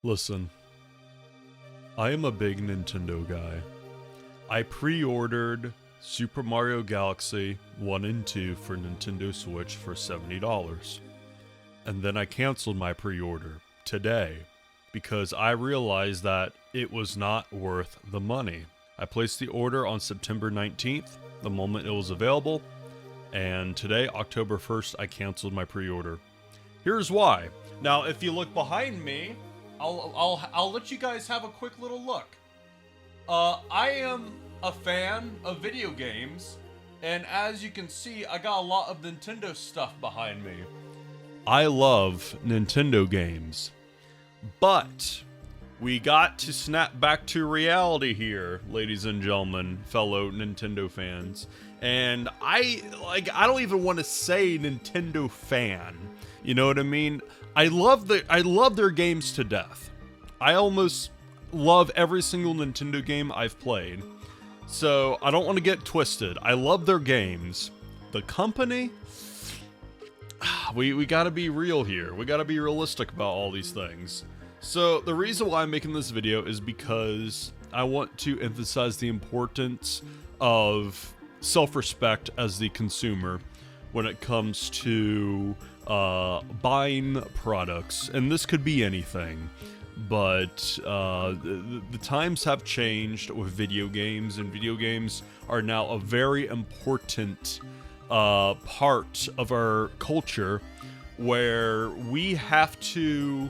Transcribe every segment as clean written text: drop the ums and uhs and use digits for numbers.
Listen, I am a big Nintendo guy. I pre-ordered Super Mario Galaxy 1 and 2 for Nintendo Switch for $70. And then I canceled my pre-order today because I realized that it was not worth the money. I placed the order on September 19th, the moment it was available, and today, October 1st, I canceled my pre-order. Here's why. Now, if you look behind me, I'll let you guys have a quick little look. I am a fan of video games, and as you can see, I got a lot of Nintendo stuff behind me. I love Nintendo games, but we got to snap back to reality here, ladies and gentlemen, fellow Nintendo fans. And I don't even want to say Nintendo fan. You know what I mean? I love their games to death. I almost love every single Nintendo game I've played. So I don't want to get twisted. I love their games. The company, we gotta be real here. We gotta be realistic about all these things. So the reason why I'm making this video is because I want to emphasize the importance of self-respect as the consumer when it comes to buying products. And this could be anything. But the times have changed with video games, and video games are now a very important part of our culture where we have to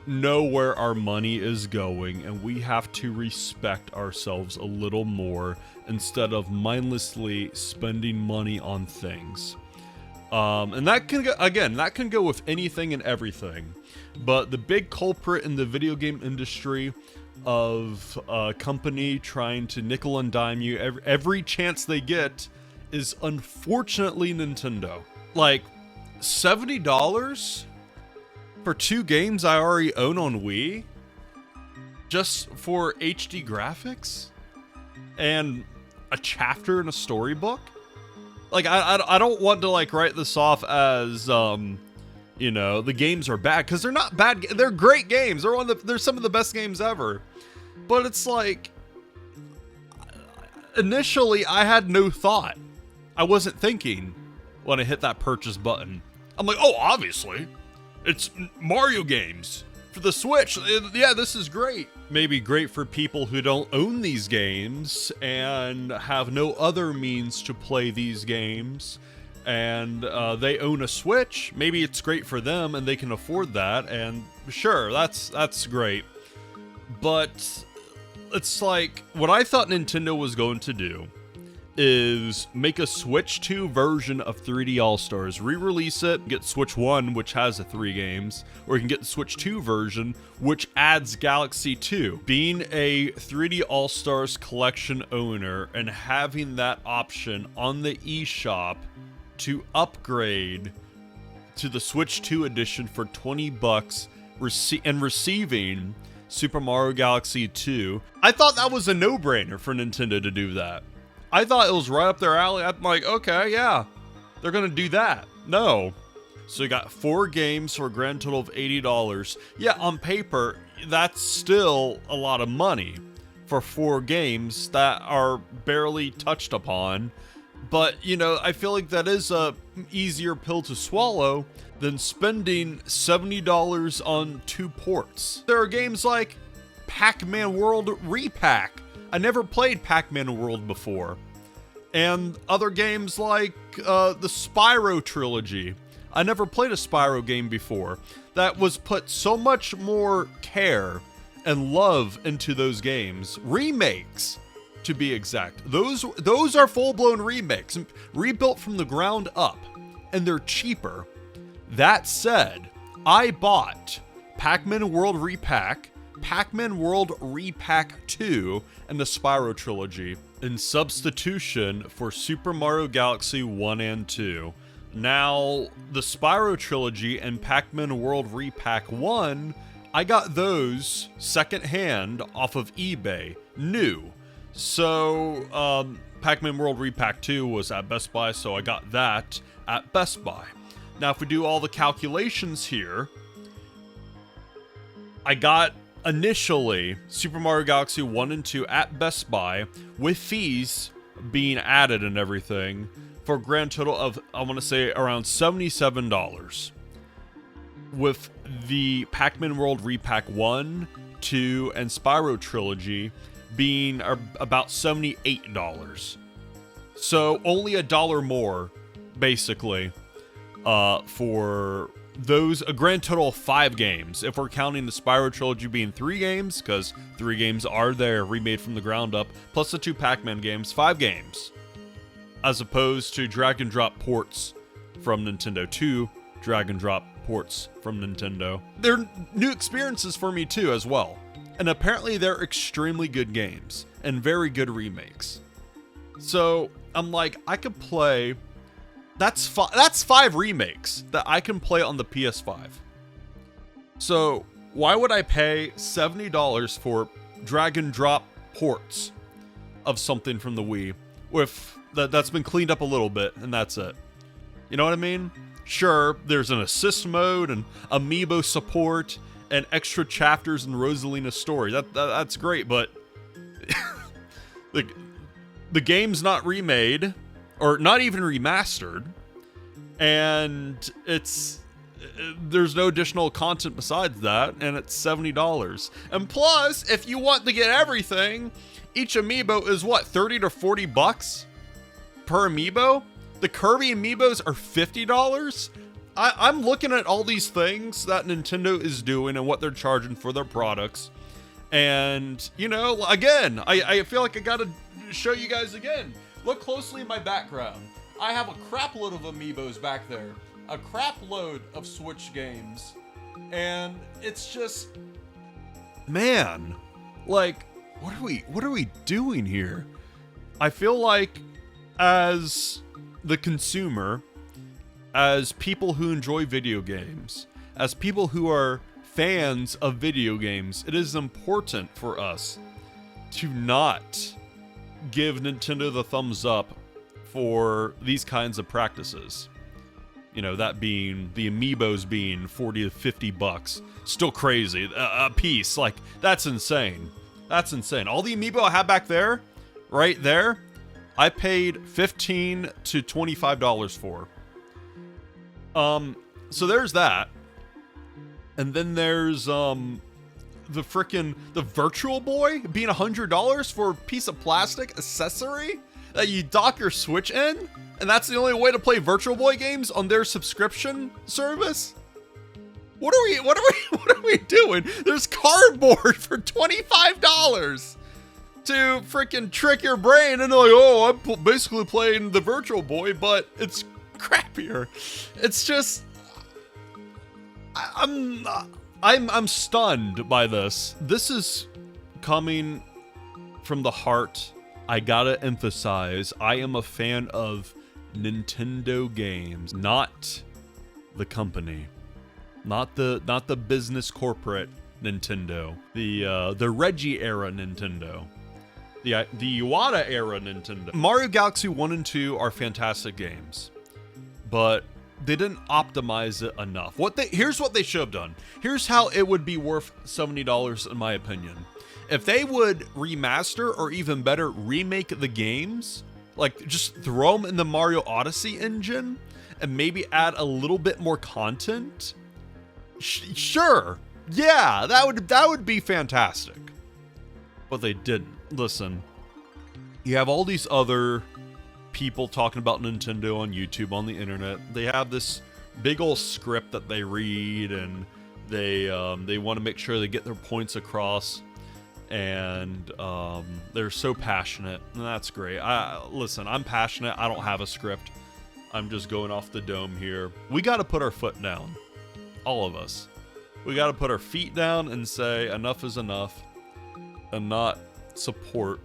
know where our money is going, and we have to respect ourselves a little more instead of mindlessly spending money on things. And that can go, again, that can go with anything and everything. But the big culprit in the video game industry of a company trying to nickel and dime you every chance they get is unfortunately Nintendo. Like, $70 for 2 games I already own on Wii? Just for HD graphics? And a chapter in a storybook? Like, I don't want to, like, write this off as, you know, the games are bad, because they're not bad. They're great games. They're some of the best games ever. But it's like, initially, I had no thought. I wasn't thinking when I hit that purchase button. I'm like, oh, obviously, it's Mario games for the Switch. Yeah, this is great. Maybe great for people who don't own these games and have no other means to play these games, and they own a Switch. Maybe it's great for them and they can afford that, and sure, that's great. But it's like, what I thought Nintendo was going to do is make a Switch 2 version of 3D All-Stars, re-release it, get Switch 1, which has the 3 games, or you can get the Switch 2 version, which adds Galaxy 2. Being a 3D All-Stars collection owner and having that option on the eShop to upgrade to the Switch 2 edition for $20 and receiving Super Mario Galaxy 2, I thought that was a no-brainer for Nintendo to do that. I thought it was right up their alley. I'm like, okay, yeah, they're gonna do that. No. So you got 4 games for a grand total of $80. Yeah, on paper, that's still a lot of money for 4 games that are barely touched upon. But, you know, I feel like that is a easier pill to swallow than spending $70 on 2 ports. There are games like Pac-Man World Repack. I never played Pac-Man World before. And other games like the Spyro trilogy. I never played a Spyro game before. That was put so much more care and love into those games. Remakes, to be exact. Those are full-blown remakes, rebuilt from the ground up, and they're cheaper. That said, I bought Pac-Man World Repack, Pac-Man World Repack 2, and the Spyro trilogy in substitution for Super Mario Galaxy 1 and 2. Now, the Spyro trilogy and Pac-Man World Repack 1, I got those secondhand off of eBay, new. So, Pac-Man World Repack 2 was at Best Buy, so I got that at Best Buy. Now, if we do all the calculations here, I got initially Super Mario Galaxy 1 and 2 at Best Buy with fees being added and everything for a grand total of, I want to say, around $77. With the Pac-Man World Repack 1, 2, and Spyro Trilogy being about $78. So only $1 more, basically, for those, a grand total of 5 games. If we're counting the Spyro Trilogy being 3 games, because 3 games are there, remade from the ground up, plus the 2 Pac-Man games, 5 games. As opposed to drag and drop ports from Nintendo, 2 drag and drop ports from Nintendo. They're new experiences for me too, as well. And apparently they're extremely good games and very good remakes. So I'm like, I could play. That's 5 remakes that I can play on the PS5. So why would I pay $70 for drag and drop ports of something from the Wii with that's been cleaned up a little bit and that's it? You know what I mean? Sure, there's an assist mode and amiibo support and extra chapters in Rosalina's story. That's great, but the game's not remade or not even remastered, and there's no additional content besides that, and it's $70. And plus, if you want to get everything, each amiibo is what, 30 to 40 bucks per amiibo? The Kirby amiibos are $50. I'm looking at all these things that Nintendo is doing and what they're charging for their products. And, you know, again, I feel like I gotta show you guys again. Look closely in my background. I have a crap load of amiibos back there. A crap load of Switch games. And it's just, man, like, what are we doing here? I feel like as the consumer, as people who enjoy video games, as people who are fans of video games, it is important for us to not give Nintendo the thumbs up for these kinds of practices. You know, that being the amiibos being 40 to 50 bucks. Still crazy. A piece. Like, that's insane. That's insane. All the amiibo I have back there, right there, I paid $15 to $25 for. So there's that. And then there's the Virtual Boy being $100 for a piece of plastic accessory that you dock your Switch in, and that's the only way to play Virtual Boy games on their subscription service. What are we doing? There's cardboard for $25 to freaking trick your brain into like, oh, I'm basically playing the Virtual Boy, but it's crappier. It's just, I'm stunned by this. This is coming from the heart. I gotta emphasize, I am a fan of Nintendo games, not the company, not the business corporate Nintendo, the Reggie era Nintendo, the Iwata era Nintendo. Mario Galaxy 1 and 2 are fantastic games, but they didn't optimize it enough. Here's what they should have done. Here's how it would be worth $70 in my opinion. If they would remaster, or even better, remake the games, like just throw them in the Mario Odyssey engine and maybe add a little bit more content, sure, yeah, that would be fantastic. But they didn't. Listen, you have all these other people talking about Nintendo on YouTube, on the internet. They have this big old script that they read, and they want to make sure they get their points across. And they're so passionate, and that's great. Listen, I'm passionate. I don't have a script. I'm just going off the dome here. We got to put our foot down. All of us. We got to put our feet down and say enough is enough and not support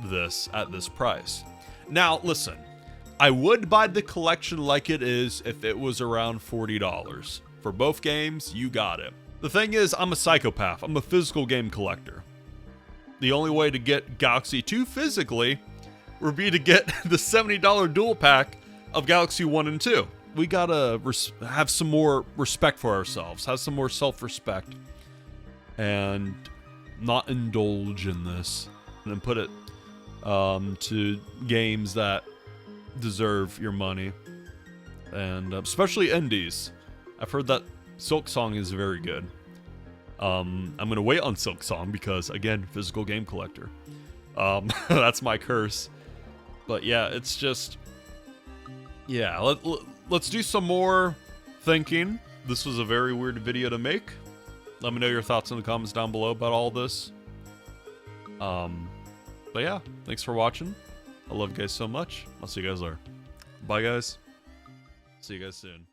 this at this price. Now, listen, I would buy the collection like it is if it was around $40. For both games, you got it. The thing is, I'm a psychopath. I'm a physical game collector. The only way to get Galaxy 2 physically would be to get the $70 dual pack of Galaxy 1 and 2. We gotta have some more respect for ourselves, have some more self-respect, and not indulge in this, and put it to games that deserve your money, and especially indies. I've heard that Silksong is very good. I'm gonna wait on Silksong because, again, physical game collector. That's my curse. But yeah, it's just, yeah, let's do some more thinking. This was a very weird video to make. Let me know your thoughts in the comments down below about all this. But yeah, thanks for watching. I love you guys so much. I'll see you guys later. Bye, guys. See you guys soon.